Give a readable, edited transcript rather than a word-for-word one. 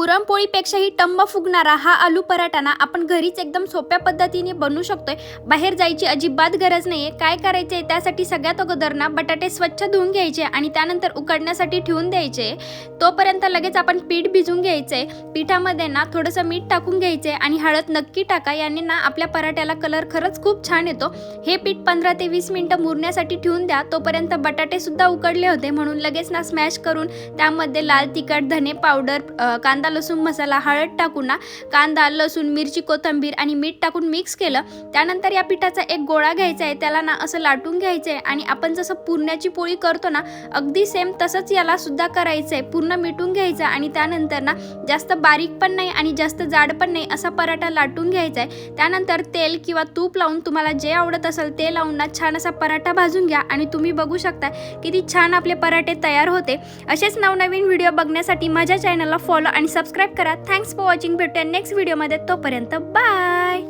पुरणपोळीपेक्षाही टम्म फुगणारा हा आलू पराठा ना आपण घरीच एकदम सोप्या पद्धतीने बनवू शकतोय। बाहेर जायची अजिबात गरज नाहीये। काय करायचे त्यासाठी सगळ्यात अगोदर ना बटाटे स्वच्छ धुवून घ्यायचे आणि त्यानंतर उकडण्यासाठी ठेवून द्यायचे। तोपर्यंत लगेच आपण पीठ भिजवून घ्यायचे। पिठामध्ये ना थोडंसं मीठ टाकून घ्यायचे आणि हळद नक्की टाका, याने ना आपल्या पराठ्याला कलर खरंच खूप छान येतो। हे पीठ 15 ते 20 मिनिटं मुरण्यासाठी ठेवून द्या। तोपर्यंत बटाटे सुद्धा उकडले होते म्हणून लगेच ना स्मॅश करून त्यामध्ये लाल तिखट, धने पावडर, कांदा लसूण मसाला, हळद टाकून ना कांदा, लसूण, मिरची, कोथिंबीर आणि मीठ टाकून मिक्स केलं। त्यानंतर या पिठाचा एक गोळा घ्यायचा आहे, त्याला ना असं लाटून घ्यायचं आहे आणि आपण जसं पुरणाची पोळी करतो ना अगदी सेम तसंच याला सुद्धा करायचं आहे। पूर्ण मिटून घ्यायचं आणि त्यानंतर ना जास्त बारीक पण नाही आणि जास्त जाड पण नाही असा पराठा लाटून घ्यायचा आहे। त्यानंतर तेल किंवा तूप लावून तुम्हाला जे आवडत असेल ते लावून ना छान असा पराठा भाजून घ्या आणि तुम्ही बघू शकता किती छान आपले पराठे तयार होते। असेच नवनवीन व्हिडिओ बघण्यासाठी माझ्या चॅनलला फॉलो आणि सबस्क्राइब करा। Thanks for watching. भेटूया नेक्स्ट व्हिडिओमध्ये, तोपर्यंत बाय।